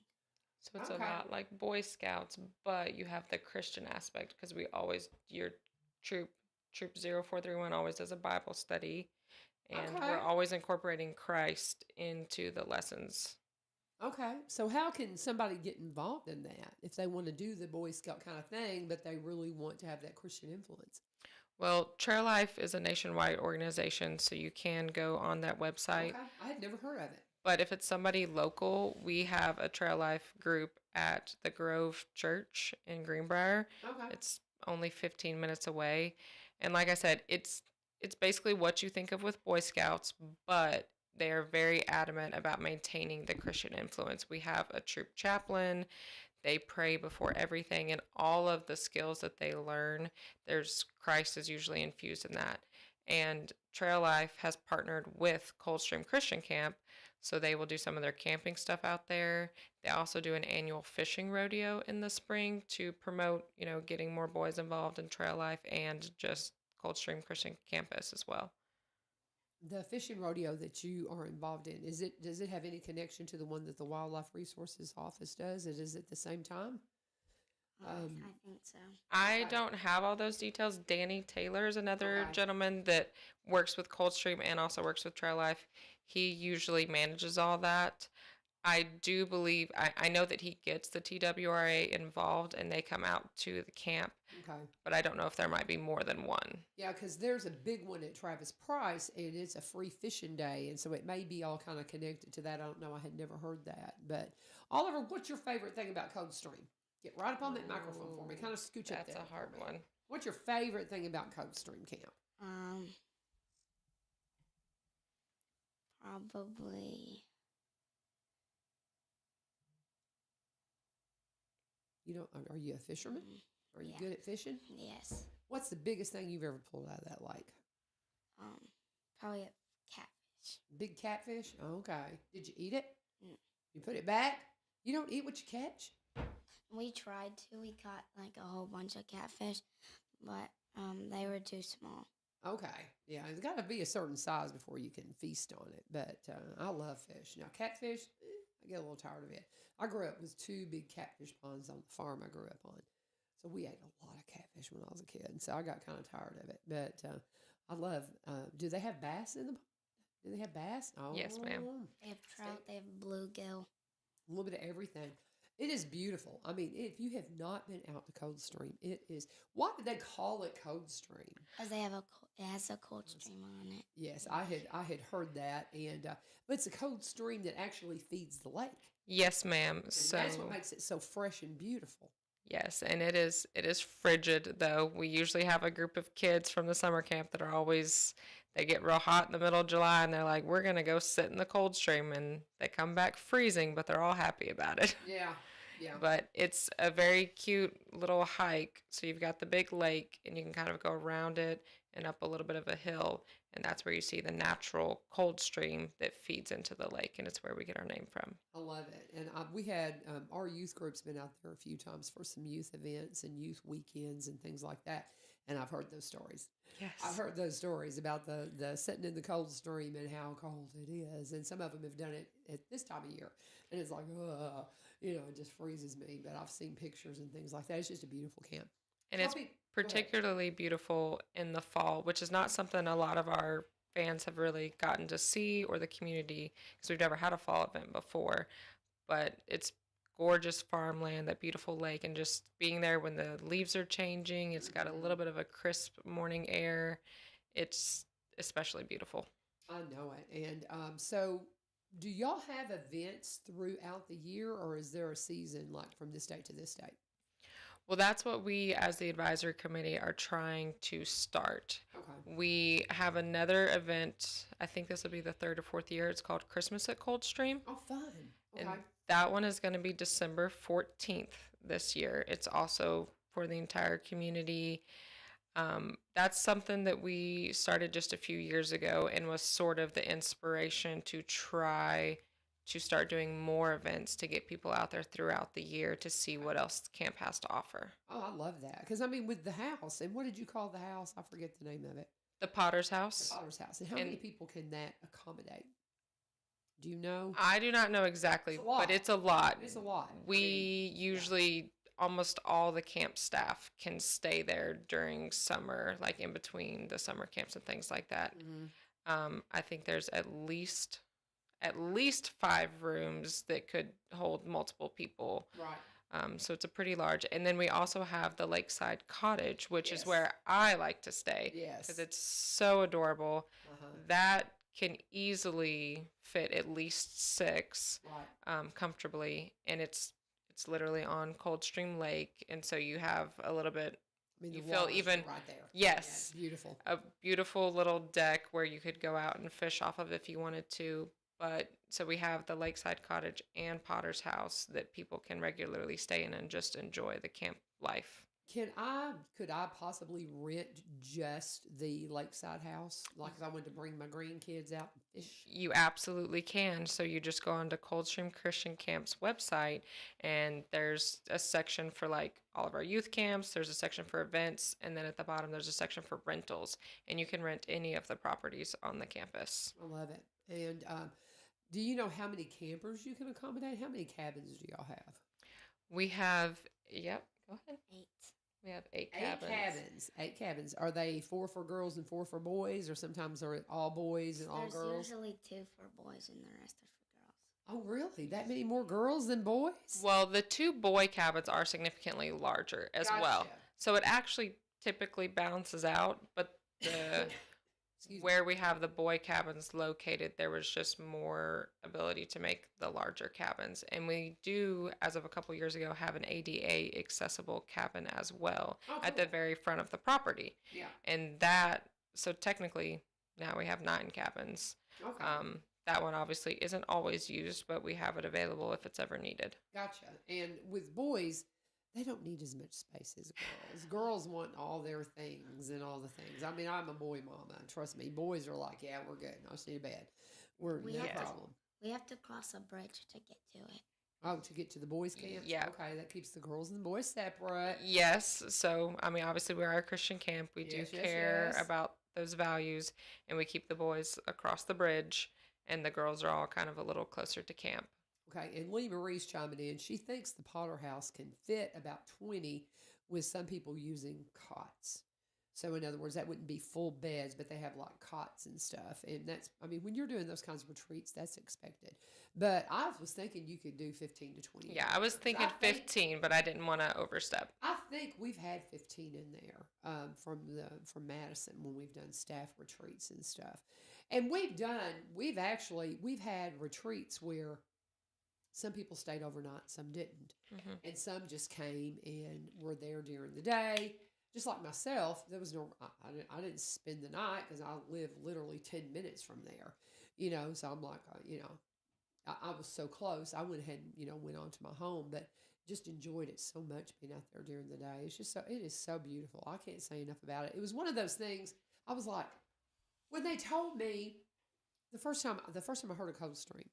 So it's Okay. a lot like Boy Scouts, but you have the Christian aspect because your troop troop 0431 always does a Bible study, and Okay. we're always incorporating Christ into the lessons. Okay. So how can somebody get involved in that if they want to do the Boy Scout kind of thing, but they really want to have that Christian influence? Well, Trail Life is a nationwide organization, so you can go on that website. Okay. I had never heard of it. But if it's somebody local, we have a Trail Life group at the Grove Church in Greenbrier. Okay. It's only 15 minutes away. And like I said, it's basically what you think of with Boy Scouts, but they are very adamant about maintaining the Christian influence. We have a troop chaplain. They pray before everything, and all of the skills that they learn, there's Christ is usually infused in that. And Trail Life has partnered with Coldstream Christian Camp, so they will do some of their camping stuff out there. They also do an annual fishing rodeo in the spring to promote, getting more boys involved in trail life and just Coldstream Christian Campus as well. The fishing rodeo that you are involved in, does it have any connection to the one that the Wildlife Resources Office does? Is it the same time? I think so. I don't have all those details. Danny Taylor is another Okay. gentleman that works with Coldstream and also works with Trail Life. He usually manages all that. I do believe, I know that he gets the TWRA involved and they come out to the camp, Okay. but I don't know if there might be more than one. Yeah, because there's a big one at Travis Price, and it's a free fishing day, and so it may be all kind of connected to that. I don't know. I had never heard that. But Oliver, what's your favorite thing about Coldstream? Get right up on that microphone for me. Kind of scooch up That's there. a hard for me. one. What's your favorite thing about Coldstream Camp? Probably. Are you a fisherman? Are you good at fishing? Yes. What's the biggest thing you've ever pulled out of that lake? Probably a catfish. Big catfish? Okay. Did you eat it? Mm. You put it back? You don't eat what you catch? We tried to. We caught like a whole bunch of catfish, but they were too small. Okay. Yeah, it's got to be a certain size before you can feast on it. But I love fish. Now, catfish, I get a little tired of it. I grew up with 2 big catfish ponds on the farm I grew up on. So we ate a lot of catfish when I was a kid. And so I got kind of tired of it. But I love, do they have bass in the pond? Do they have bass? Oh, Yes, ma'am. They have trout. They have bluegill. A little bit of everything. It is beautiful. I mean, if you have not been out to Coldstream, it is. Why did they call it Coldstream? Because it has a cold stream on it. Yes, I had heard that, and but it's a cold stream that actually feeds the lake. Yes, ma'am. And So that's what makes it so fresh and beautiful. yes, and it is frigid though. We usually have a group of kids from the summer camp that are always they get real hot in the middle of July and they're like, we're gonna go sit in the cold stream, and they come back freezing, but they're all happy about it. Yeah, yeah. But it's a very cute little hike. So you've got the big lake and you can kind of go around it and up a little bit of a hill, and that's where you see the natural cold stream that feeds into the lake, and it's where we get our name from. I love it. And we had our youth group's been out there a few times for some youth events and youth weekends and things like that. And I've heard those stories. Yes. I've heard those stories about the sitting in the cold stream and how cold it is. And some of them have done it at this time of year. And it's like, it just freezes me. But I've seen pictures and things like that. It's just a beautiful camp. And it's particularly beautiful in the fall, which is not something a lot of our fans have really gotten to see, or the community, because we've never had a fall event before. But it's gorgeous farmland, that beautiful lake, and just being there when the leaves are changing. It's got a little bit of a crisp morning air. It's especially beautiful. I know it. And so do y'all have events throughout the year, or is there a season like from this date to this date? Well, that's what we, as the advisory committee, are trying to start. Okay. We have another event. I think this will be the 3rd or 4th year. It's called Christmas at Coldstream. Oh, fun. Okay. And that one is going to be December 14th this year. It's also for the entire community. That's something that we started just a few years ago and was sort of the inspiration to try to start doing more events to get people out there throughout the year to see what else camp has to offer. Oh, I love that. Because, I mean, with the house, and what did you call the house? I forget the name of it. The Potter's The House. Potter's House. And how many people can that accommodate? Do you know? I do not know exactly, but it's a lot. It's a lot. We usually, almost all the camp staff can stay there during summer, like in between the summer camps and things like that. I think there's at least 5 rooms that could hold multiple people. Right. So it's a pretty large. And then we also have the Lakeside Cottage, which is where I like to stay. Yes. Because it's so adorable. That can easily fit at least 6 comfortably. And it's literally on Coldstream Lake. And so you have a little bit, I mean, you the feel water's even, right there. yes, Yeah, beautiful. a beautiful little deck where you could go out and fish off of if you wanted to. But so we have the Lakeside Cottage and Potter's House that people can regularly stay in and just enjoy the camp life. Could I possibly rent just the Lakeside House? Like if I wanted to bring my grandkids out and fish? You absolutely can. So you just go onto Coldstream Christian Camp's website, and there's a section for like all of our youth camps. There's a section for events, and then at the bottom there's a section for rentals, and you can rent any of the properties on the campus. I love it. And do you know how many campers you can accommodate? How many cabins do y'all have? We have, yep, go ahead. 8. We have 8 cabins. 8 cabins. Are they 4 for girls and 4 for boys, or sometimes are it all boys and all There's girls? usually 2 for boys and the rest are for girls. Oh, really? That many more girls than boys? Well, the 2 boy cabins are significantly larger as well. Gotcha. So it actually typically balances out, but the where we have the boy cabins located, there was just more ability to make the larger cabins. And we do, as of a couple years ago, have an ADA accessible cabin as well at the very front of the property. Yeah. And that, so technically now we have 9 cabins. Okay. That one obviously isn't always used, but we have it available if it's ever needed. Gotcha. And with boys, they don't need as much space as girls. Girls want all their things and all the things. I mean, I'm a boy mama. Trust me. Boys are like, yeah, we're good. I just need a bed. No problem. We have to cross a bridge to get to it. Oh, to get to the boys' camp? Yeah. Okay, that keeps the girls and the boys separate. Yes. So, I mean, obviously, we're a Christian camp. We do care about those values, and we keep the boys across the bridge, and the girls are all kind of a little closer to camp. Okay, and Lee Marie's chiming in. She thinks the Potter House can fit about 20 with some people using cots. So, in other words, that wouldn't be full beds, but they have like cots and stuff. And that's, I mean, when you're doing those kinds of retreats, that's expected. But I was thinking you could do 15 to 20. Yeah, I was thinking 15, but I didn't want to overstep. I think we've had 15 in there from Madison when we've done staff retreats and stuff. And we've had retreats where some people stayed overnight, some didn't. And some just came and were there during the day. Just like myself, there was I didn't spend the night because I live literally 10 minutes from there, so I'm like, I was so close. I went ahead and, went on to my home, but just enjoyed it so much being out there during the day. It's just it is so beautiful. I can't say enough about it. It was one of those things. I was like, when they told me the first time I heard of Coldstream,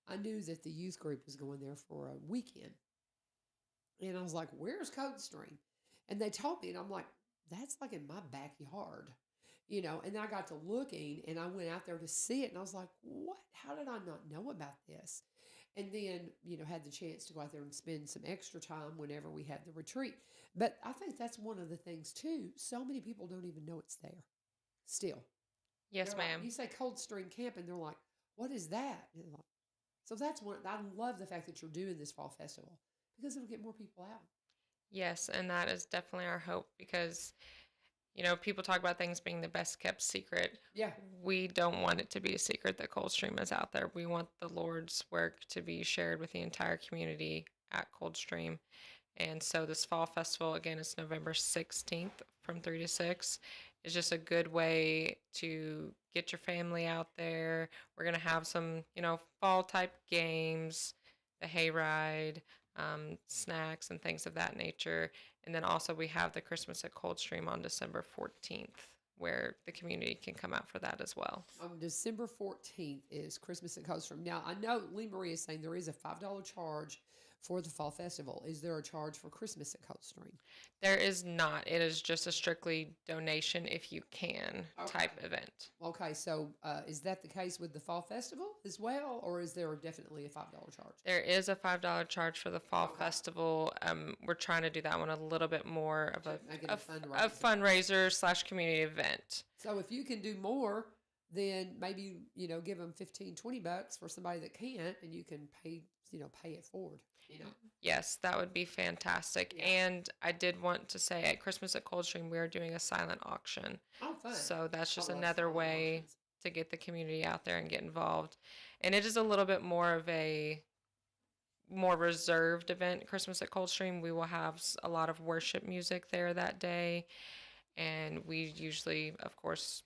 I knew that the youth group was going there for a weekend. And I was like, where's Coldstream? And they told me, and I'm like, that's like in my backyard, and I got to looking and I went out there to see it and I was like, what? How did I not know about this? And then, had the chance to go out there and spend some extra time whenever we had the retreat. But I think that's one of the things too. So many people don't even know it's there still. Yes, ma'am. You say Coldstream Camp and they're like, what is that? So that's one. I love the fact that you're doing this fall festival because it'll get more people out. Yes, and that is definitely our hope because, people talk about things being the best kept secret. Yeah. We don't want it to be a secret that Coldstream is out there. We want the Lord's work to be shared with the entire community at Coldstream. And so this fall festival, again, is November 16th from 3 to 6. It's just a good way to get your family out there. We're going to have some, fall type games, the hayride, snacks and things of that nature. And then also we have the Christmas at Coldstream on December 14th, where the community can come out for that as well. On December 14th is Christmas at Coldstream. Now, I know Lee Marie is saying there is a $5 charge for the Fall Festival. Is there a charge for Christmas at Coldstream? There is not. It is just a strictly donation if you can type event. Okay, so is that the case with the Fall Festival as well, or is there definitely a $5 charge? There is a $5 charge for the Fall Festival. We're trying to do that one a little bit more of Make it a fundraiser / community event. So if you can do more, then maybe, give them $15-20 for somebody that can't, and you can pay it forward. Yes, that would be fantastic. Yeah. And I did want to say at Christmas at Coldstream, we are doing a silent auction. Oh, fun. So that's just another way to get the community out there and get involved. And it is a little bit more of a more reserved event, Christmas at Coldstream. We will have a lot of worship music there that day. And we usually, of course,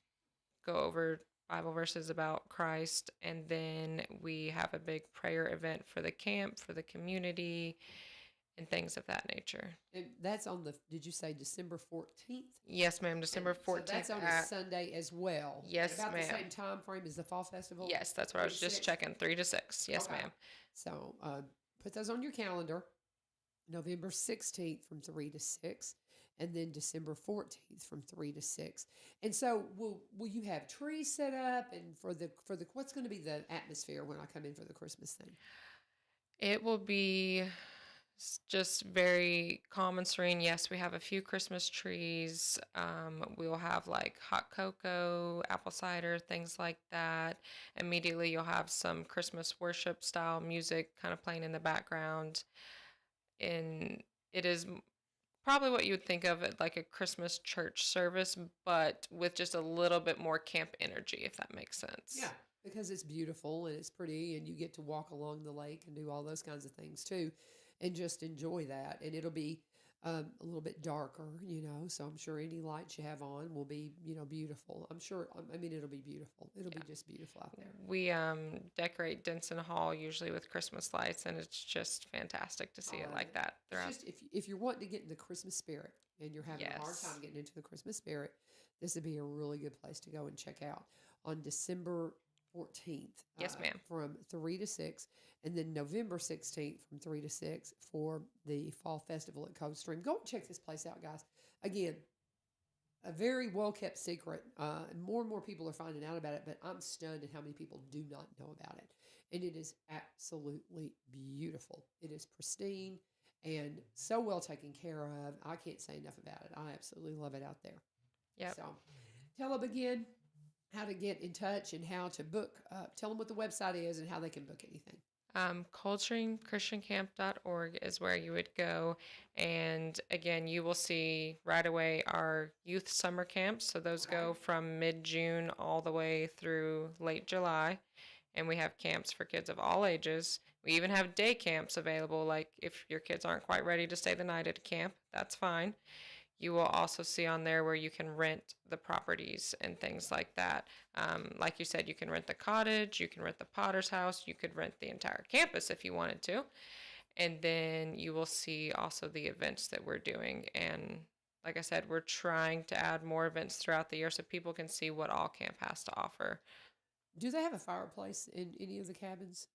go over Bible verses about Christ, and then we have a big prayer event for the camp, for the community, and things of that nature. And that's on did you say December 14th? Yes, ma'am, December 14th. So that's on a Sunday as well. Yes, about ma'am. The same time frame as the Fall Festival? Yes, that's what I was just checking, 3 to 6. Yes, okay. Ma'am. So put those on your calendar. November 16th from 3 to 6. And then December 14th from 3 to 6. And so will you have trees set up, and for the what's going to be the atmosphere when I come in for the Christmas thing? It will be just very calm and serene. Yes, we have a few Christmas trees. We will have like hot cocoa, apple cider, things like that. Immediately you'll have some Christmas worship style music kind of playing in the background. And it is probably what you would think of it like a Christmas church service, but with just a little bit more camp energy, if that makes sense. Yeah, because it's beautiful and it's pretty, and you get to walk along the lake and do all those kinds of things too, and just enjoy that. And it'll be a little bit darker, so I'm sure any lights you have on will be, beautiful. I'm sure, it'll be beautiful. It'll be just beautiful out there. We decorate Denson Hall usually with Christmas lights, and it's just fantastic to see it like that throughout. Just if you're wanting to get in the Christmas spirit and you're having a hard time getting into the Christmas spirit, this would be a really good place to go and check out on December 14th. Yes, ma'am. From 3 to 6. And then November 16th from 3 to 6 for the Fall Festival at Coldstream. Go and check this place out, guys. Again, a very well-kept secret. And more people are finding out about it, but I'm stunned at how many people do not know about it. And it is absolutely beautiful. It is pristine and so well taken care of. I can't say enough about it. I absolutely love it out there. Yeah. So tell them again how to get in touch and how to book. Tell them what the website is and how they can book anything. ColdstreamChristianCamp.org is where you would go. And again, you will see right away our youth summer camps. So those go from mid-June all the way through late July. And we have camps for kids of all ages. We even have day camps available. Like if your kids aren't quite ready to stay the night at a camp, that's fine. You will also see on there where you can rent the properties and things like that. Like you said, you can rent the cottage, you can rent the Potter's house, you could rent the entire campus if you wanted to. And then you will see also the events that we're doing. And like I said, we're trying to add more events throughout the year so people can see what all camp has to offer. Do they have a fireplace in any of the cabins?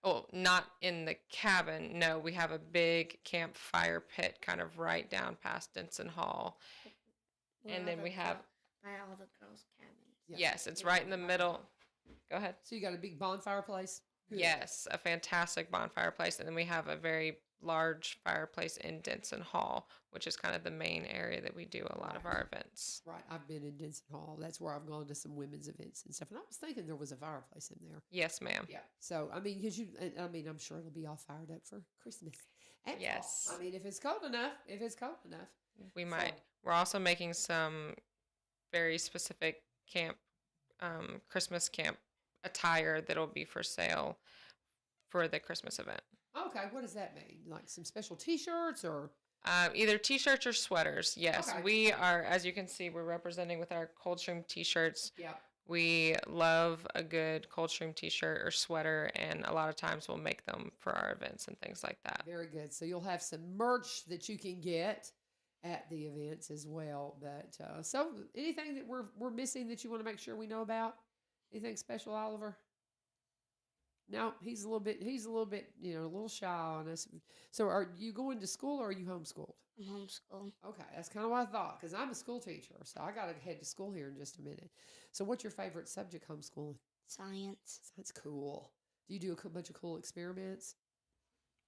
Oh, not in the cabin. No, we have a big campfire pit kind of right down past Denson Hall. And then we have... by all the girls' cabins. Yeah. Yes, it's right in the middle. Go ahead. So you got a big bonfire place? Good. Yes, a fantastic bonfire place. And then we have a very large fireplace in Denson Hall, which is kind of the main area that we do a lot of our events. Right. I've been in Denson Hall. That's where I've gone to some women's events and stuff. And I was thinking there was a fireplace in there. Yes, ma'am. Yeah. So, because I'm sure it'll be all fired up for Christmas. And yes. fall. If it's cold enough. We might. We're also making some very specific Christmas camp attire that'll be for sale for the Christmas event. Okay, what does that mean? Like some special T-shirts or? Either T-shirts or sweaters. Yes, okay. We are, as you can see, we're representing with our Coldstream T-shirts. Yeah. We love a good Coldstream T-shirt or sweater, and a lot of times we'll make them for our events and things like that. Very good. So you'll have some merch that you can get at the events as well. But so anything that we're missing that you want to make sure we know about? Anything special, Oliver? No, he's a little bit, a little shy on us. So are you going to school or are you homeschooled? I'm homeschooled. Okay, that's kind of what I thought because I'm a school teacher, so I got to head to school here in just a minute. So what's your favorite subject homeschooling? Science. That's cool. Do you do a bunch of cool experiments?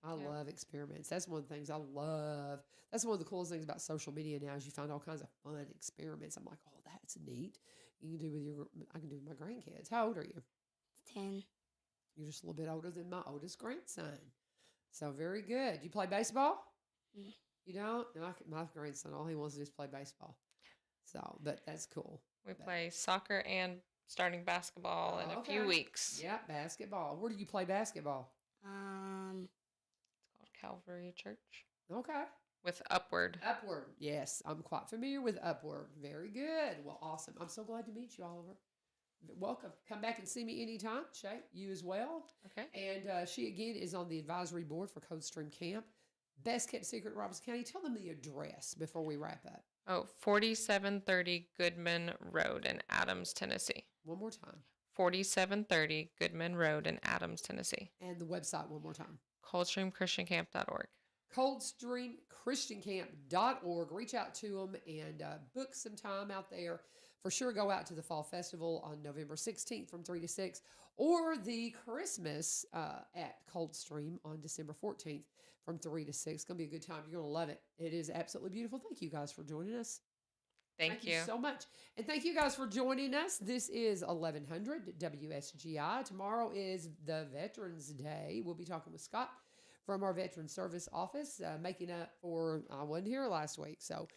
I love experiments. That's one of the things I love. That's one of the coolest things about social media now is you find all kinds of fun experiments. I'm like, oh, that's neat. You can do I can do with my grandkids. How old are you? 10. You're just a little bit older than my oldest grandson. So very good. You play baseball? Mm. You don't? No, my grandson, all he wants to do is play baseball. So, but that's cool. We play soccer and starting basketball in a few weeks. Yeah, basketball. Where do you play basketball? It's called Calvary Church. Okay. With Upward. Upward. Yes, I'm quite familiar with Upward. Very good. Well, awesome. I'm so glad to meet you, Oliver. Welcome. Come back and see me anytime. Shay, you as well. Okay. And she, again, is on the advisory board for Coldstream Camp. Best kept secret in Robertson County. Tell them the address before we wrap up. 4730 Goodman Road in Adams, Tennessee. One more time. 4730 Goodman Road in Adams, Tennessee. And the website one more time. ColdstreamChristianCamp.org. ColdstreamChristianCamp.org. Reach out to them and book some time out there. For sure, go out to the Fall Festival on November 16th from 3 to 6, or the Christmas at Coldstream on December 14th from 3 to 6. It's going to be a good time. You're going to love it. It is absolutely beautiful. Thank you guys for joining us. Thank you so much. And thank you guys for joining us. This is 1100 WSGI. Tomorrow is the Veterans Day. We'll be talking with Scott from our Veteran Service Office, making up for, I wasn't here last week. So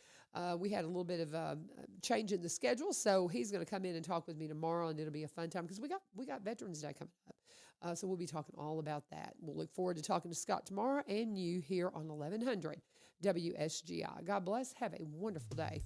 we had a little bit of a change in the schedule. So he's going to come in and talk with me tomorrow, and it'll be a fun time because we got Veterans Day coming up. So we'll be talking all about that. We'll look forward to talking to Scott tomorrow and you here on 1100 WSGI. God bless. Have a wonderful day.